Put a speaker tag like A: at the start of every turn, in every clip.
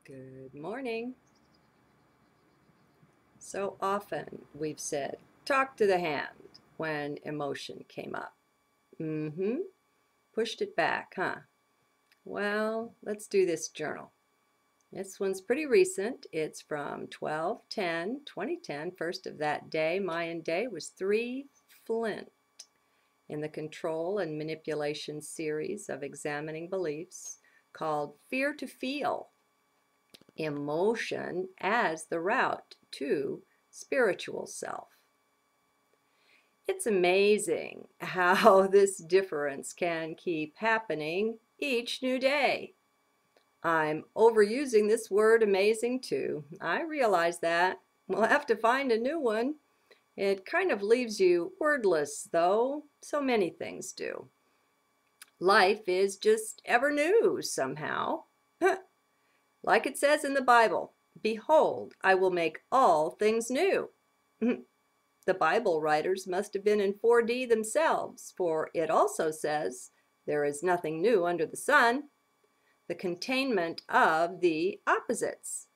A: Good morning. So often we've said, talk to the hand when emotion came up. Pushed it back, huh? Well, let's do this journal. This one's pretty recent. It's from 12/10/2010. First of that day, Mayan day, was 3 Flint in the Control and Manipulation series of examining beliefs called Fear to Feel. Emotion as the route to spiritual self. It's amazing how this difference can keep happening each new day. I'm overusing this word amazing too. I realize that. We'll have to find a new one. It kind of leaves you wordless, though. So many things do. Life is just ever new somehow. Like it says in the Bible, behold, I will make all things new. The Bible writers must have been in 4D themselves, for it also says, there is nothing new under the sun. The containment of the opposites,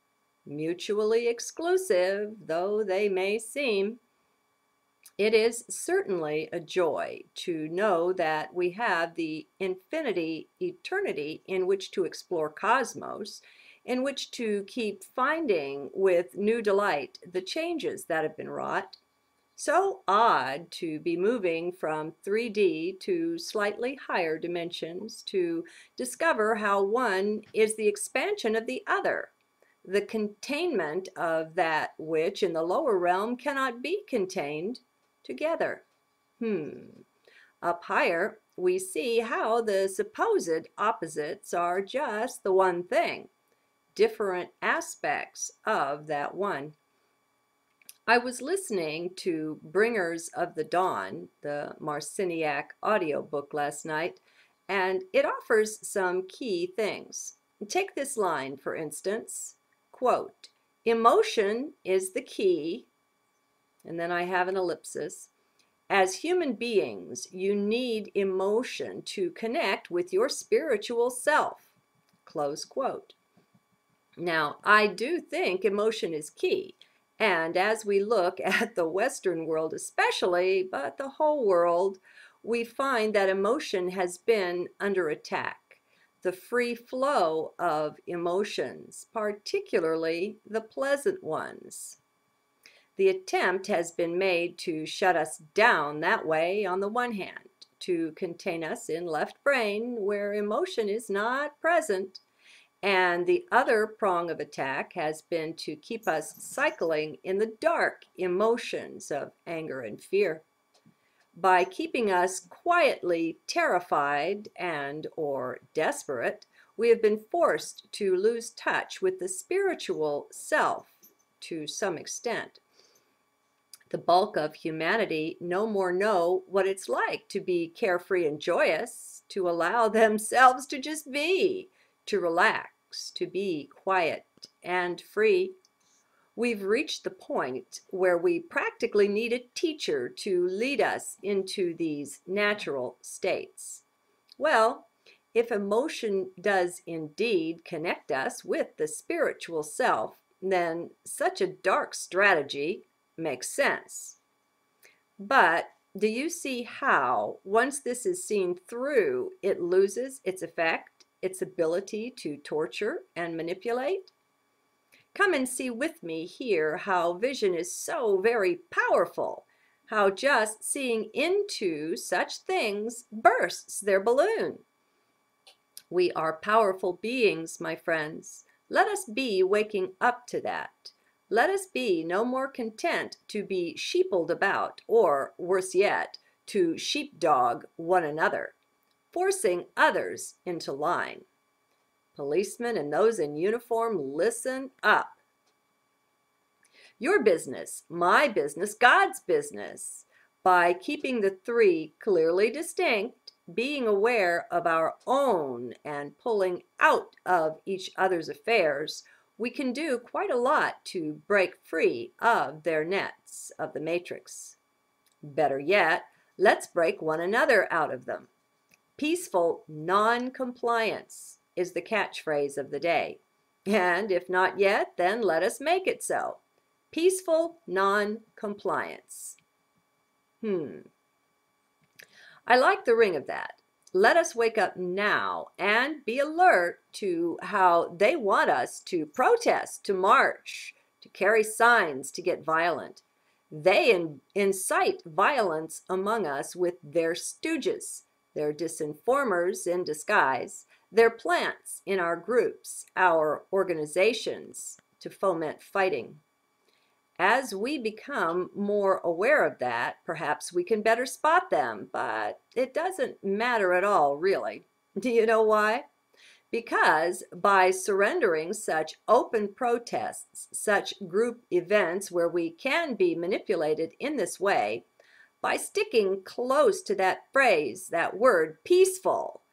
A: mutually exclusive though they may seem. It is certainly a joy to know that we have the infinity, eternity in which to explore cosmos, in which to keep finding with new delight the changes that have been wrought. So odd to be moving from 3D to slightly higher dimensions to discover how one is the expansion of the other, the containment of that which in the lower realm cannot be contained together. Up higher, we see how the supposed opposites are just the one thing, different aspects of that one. I was listening to Bringers of the Dawn, the Marciniak audiobook last night, and it offers some key things. Take this line, for instance, quote, emotion is the key, and then I have an ellipsis. As human beings, you need emotion to connect with your spiritual self, close quote. Now, I do think emotion is key. And as we look at the Western world especially, but the whole world, we find that emotion has been under attack. The free flow of emotions, particularly the pleasant ones. The attempt has been made to shut us down that way on the one hand, to contain us in left brain where emotion is not present. And the other prong of attack has been to keep us cycling in the dark emotions of anger and fear. By keeping us quietly terrified and or desperate, we have been forced to lose touch with the spiritual self to some extent. The bulk of humanity no more know what it's like to be carefree and joyous, to allow themselves to just be, to relax, to be quiet and free. We've reached the point where we practically need a teacher to lead us into these natural states. Well, if emotion does indeed connect us with the spiritual self, then such a dark strategy makes sense. But do you see how, once this is seen through, it loses its effect, its ability to torture and manipulate? Come and see with me here how vision is so very powerful, how just seeing into such things bursts their balloon. We are powerful beings, my friends. Let us be waking up to that. Let us be no more content to be sheepled about, or, worse yet, to sheepdog one another, forcing others into line. Policemen and those in uniform, listen up. Your business, my business, God's business. By keeping the three clearly distinct, being aware of our own and pulling out of each other's affairs, we can do quite a lot to break free of their nets of the matrix. Better yet, let's break one another out of them. Peaceful non-compliance is the catchphrase of the day. And if not yet, then let us make it so. Peaceful non-compliance. I like the ring of that. Let us wake up now and be alert to how they want us to protest, to march, to carry signs, to get violent. They incite violence among us with their stooges, their disinformers in disguise, their plants in our groups, our organizations, to foment fighting. As we become more aware of that, perhaps we can better spot them, but it doesn't matter at all, really. Do you know why? Because by surrendering such open protests, such group events where we can be manipulated in this way, by sticking close to that phrase, that word, peaceful,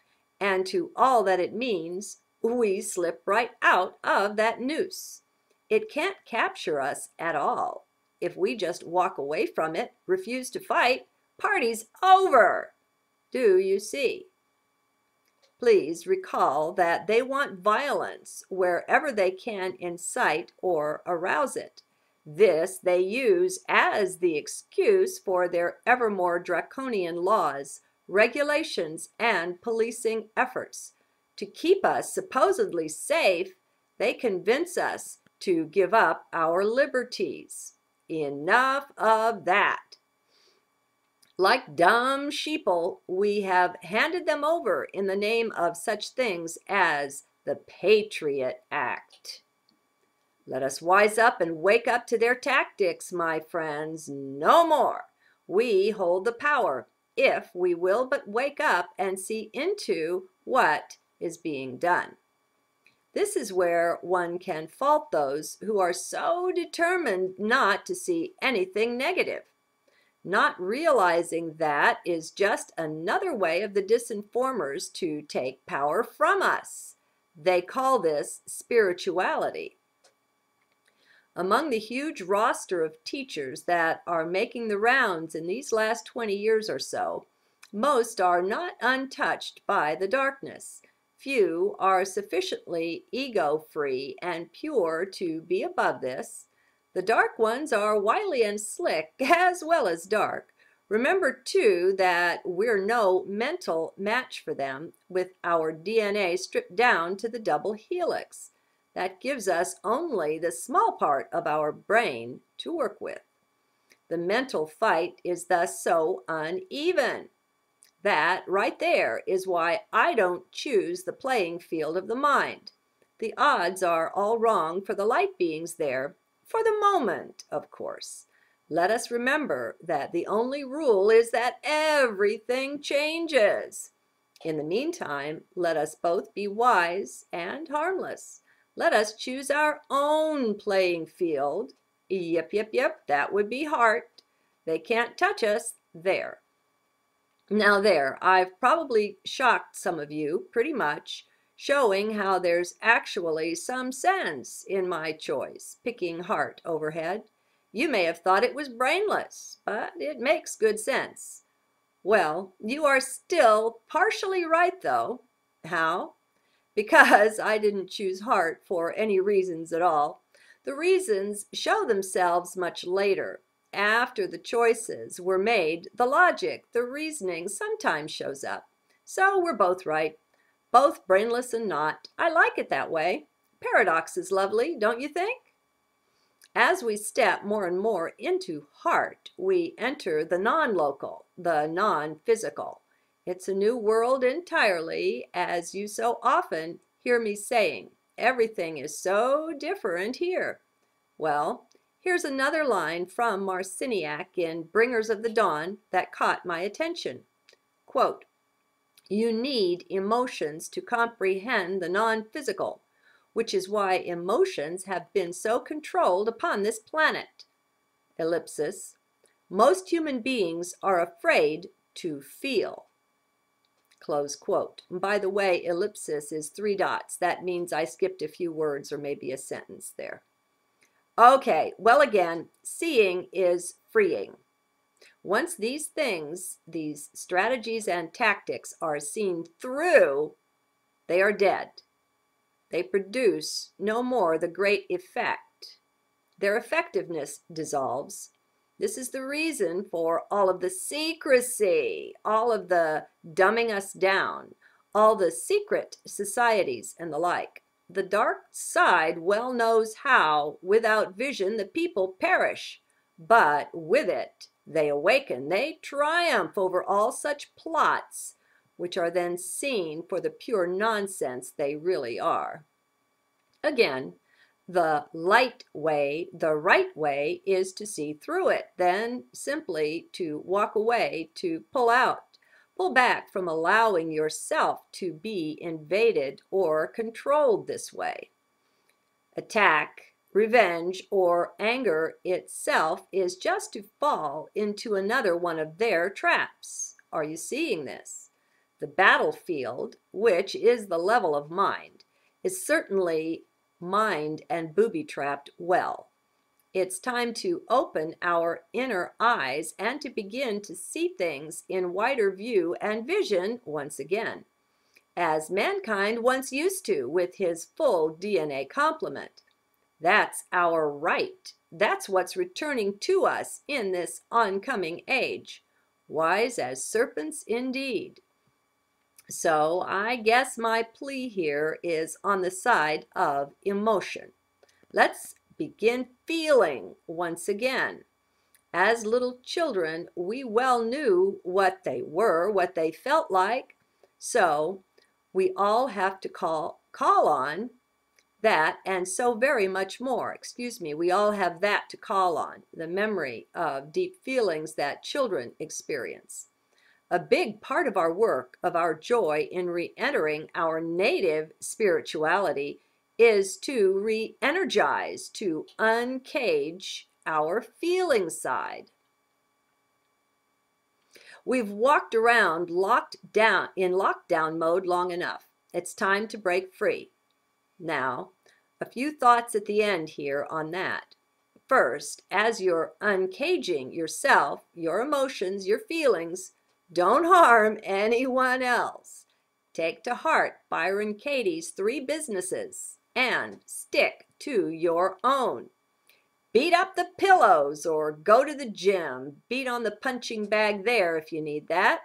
A: and to all that it means, we slip right out of that noose. It can't capture us at all. If we just walk away from it, refuse to fight, party's over. Do you see? Please recall that they want violence wherever they can incite or arouse it. This they use as the excuse for their ever more draconian laws, regulations, and policing efforts. To keep us supposedly safe, they convince us to give up our liberties. Enough of that. Like dumb sheeple, we have handed them over in the name of such things as the Patriot Act. Let us wise up and wake up to their tactics, my friends. No more. We hold the power, if we will but wake up and see into what is being done. This is where one can fault those who are so determined not to see anything negative. Not realizing that is just another way of the disinformers to take power from us. They call this spirituality. Among the huge roster of teachers that are making the rounds in these last 20 years or so, most are not untouched by the darkness. Few are sufficiently ego-free and pure to be above this. The dark ones are wily and slick, as well as dark. Remember, too, that we're no mental match for them, with our DNA stripped down to the double helix. That gives us only the small part of our brain to work with. The mental fight is thus so uneven. That right there is why I don't choose the playing field of the mind. The odds are all wrong for the light beings there, for the moment, of course. Let us remember that the only rule is that everything changes. In the meantime, let us both be wise and harmless. Let us choose our own playing field. Yep, that would be heart. They can't touch us there. Now there, I've probably shocked some of you pretty much, showing how there's actually some sense in my choice, picking heart overhead. You may have thought it was brainless, but it makes good sense. Well, you are still partially right, though. How? Because I didn't choose heart for any reasons at all. The reasons show themselves much later. After the choices were made, the logic, the reasoning sometimes shows up. So we're both right. Both brainless and not. I like it that way. Paradox is lovely, don't you think? As we step more and more into heart, we enter the non-local, the non-physical. It's a new world entirely, as you so often hear me saying. Everything is so different here. Well, here's another line from Marciniak in Bringers of the Dawn that caught my attention. Quote, "You need emotions to comprehend the non-physical, which is why emotions have been so controlled upon this planet." Ellipsis. Most human beings are afraid to feel. Close quote. By the way, ellipsis is 3 dots. That means I skipped a few words or maybe a sentence there. Okay, well again, seeing is freeing. Once these things, these strategies and tactics are seen through, they are dead. They produce no more the great effect. Their effectiveness dissolves. This is the reason for all of the secrecy, all of the dumbing us down, all the secret societies and the like. The dark side well knows how, without vision, the people perish, but with it they awaken. They triumph over all such plots, which are then seen for the pure nonsense they really are. Again, the light way, the right way, is to see through it, then simply to walk away, to pull out, pull back from allowing yourself to be invaded or controlled this way. Attack, revenge, or anger itself is just to fall into another one of their traps. Are you seeing this? The battlefield, which is the level of mind, is certainly mined and booby-trapped well. It's time to open our inner eyes and to begin to see things in wider view and vision once again, as mankind once used to with his full DNA complement. That's our right. That's what's returning to us in this oncoming age. Wise as serpents indeed. So I guess my plea here is on the side of emotion. Let's begin feeling once again. As little children, we well knew what they were, what they felt like. So we all have to call on that and so very much more. We all have that to call on, the memory of deep feelings that children experience. A big part of our work, of our joy in re-entering our native spirituality, is to re-energize, to uncage our feeling side. We've walked around in lockdown mode long enough. It's time to break free. Now, a few thoughts at the end here on that. First, as you're uncaging yourself, your emotions, your feelings, don't harm anyone else. Take to heart Byron Katie's 3 businesses and stick to your own. Beat up the pillows or go to the gym. Beat on the punching bag there if you need that.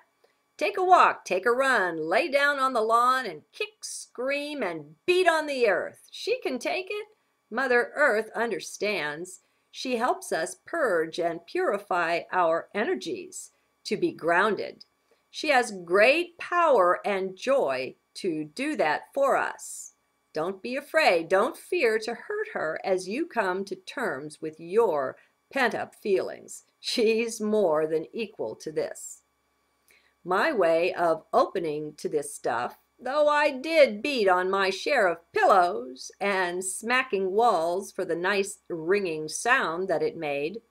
A: Take a walk, take a run, lay down on the lawn and kick, scream, and beat on the earth. She can take it. Mother Earth understands. She helps us purge and purify our energies to be grounded. She has great power and joy to do that for us. Don't be afraid. Don't fear to hurt her as you come to terms with your pent-up feelings. She's more than equal to this. My way of opening to this stuff, though I did beat on my share of pillows and smacking walls for the nice ringing sound that it made,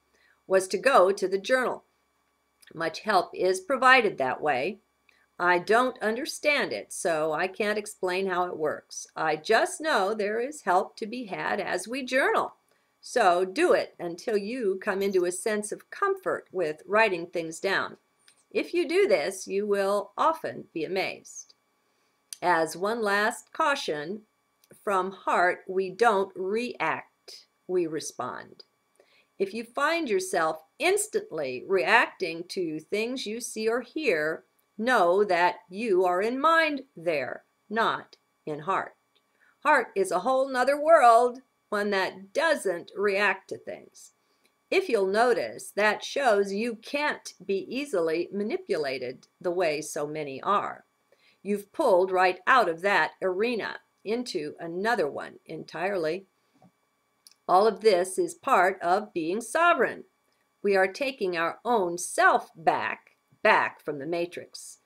A: was to go to the journal. Much help is provided that way. I don't understand it, so I can't explain how it works. I just know there is help to be had as we journal. So do it until you come into a sense of comfort with writing things down. If you do this, you will often be amazed. As one last caution, from heart we don't react, we respond. If you find yourself instantly reacting to things you see or hear, know that you are in mind there, not in heart. Heart is a whole nother world, one that doesn't react to things. If you'll notice, that shows you can't be easily manipulated the way so many are. You've pulled right out of that arena into another one entirely. All of this is part of being sovereign. We are taking our own self back from the matrix.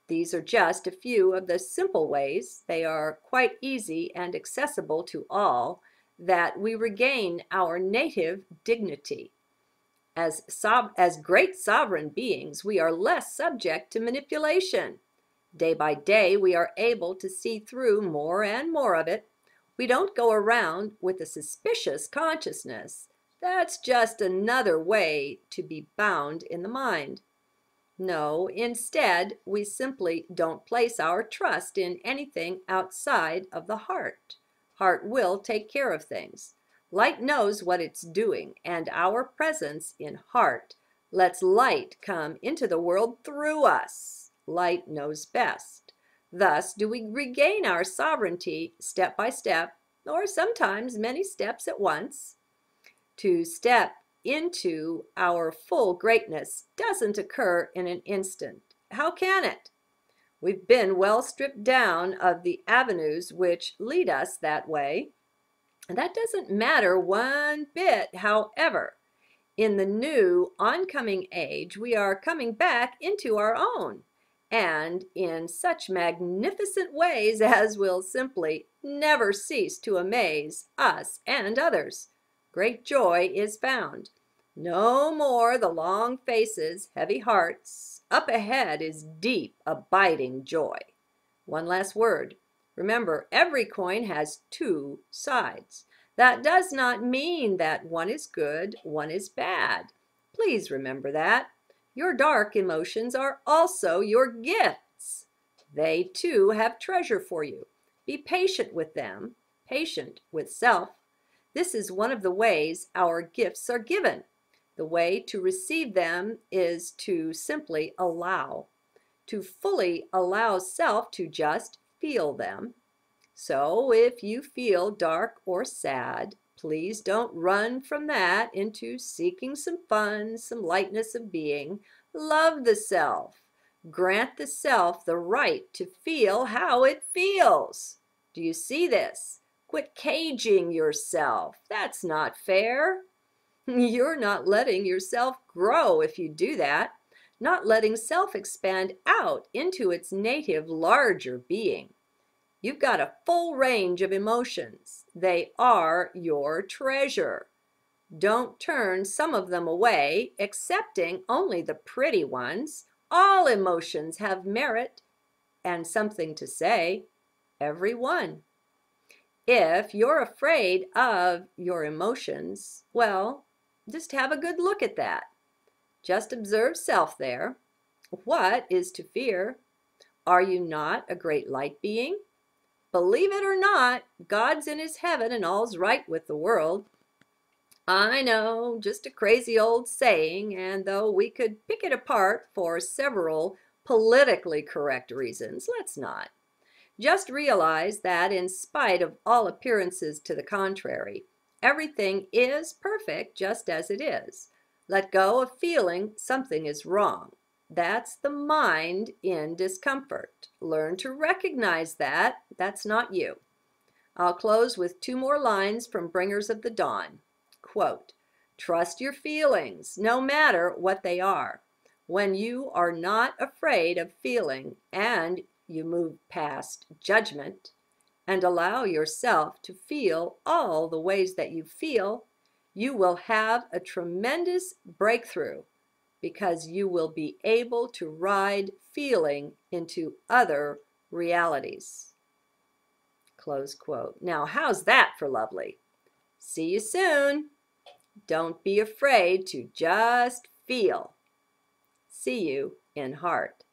A: These are just a few of the simple ways, they are quite easy and accessible to all, that we regain our native dignity. As great sovereign beings, we are less subject to manipulation. Day by day, we are able to see through more and more of it. We don't go around with a suspicious consciousness. That's just another way to be bound in the mind. No, instead, we simply don't place our trust in anything outside of the heart. Heart will take care of things. Light knows what it's doing, and our presence in heart lets light come into the world through us. Light knows best. Thus do we regain our sovereignty step by step, or sometimes many steps at once. To step into our full greatness doesn't occur in an instant. How can it? We've been well stripped down of the avenues which lead us that way. And that doesn't matter one bit, however. In the new oncoming age, we are coming back into our own, and in such magnificent ways as will simply never cease to amaze us and others. Great joy is found. No more the long faces, heavy hearts. Up ahead is deep, abiding joy. One last word. Remember, every coin has two sides. That does not mean that one is good, one is bad. Please remember that. Your dark emotions are also your gifts. They too have treasure for you. Be patient with them, patient with self. This is one of the ways our gifts are given. The way to receive them is to simply allow, to fully allow self to just feel them. So if you feel dark or sad, please don't run from that into seeking some fun, some lightness of being. Love the self. Grant the self the right to feel how it feels. Do you see this? Quit caging yourself. That's not fair. You're not letting yourself grow if you do that, not letting self expand out into its native larger being. You've got a full range of emotions. They are your treasure. Don't turn some of them away, accepting only the pretty ones. All emotions have merit and something to say. Every one. If you're afraid of your emotions, well, just have a good look at that. Just observe self there. What is to fear? Are you not a great light being? Believe it or not, God's in his heaven and all's right with the world. I know, just a crazy old saying, and though we could pick it apart for several politically correct reasons, let's not. Just realize that in spite of all appearances to the contrary, everything is perfect just as it is. Let go of feeling something is wrong. That's the mind in discomfort. Learn to recognize that. That's not you. I'll close with two more lines from Bringers of the Dawn. Quote, trust your feelings, no matter what they are. When you are not afraid of feeling and you move past judgment and allow yourself to feel all the ways that you feel, you will have a tremendous breakthrough because you will be able to ride feeling into other realities. Close quote. Now, how's that for lovely? See you soon. Don't be afraid to just feel. See you in heart.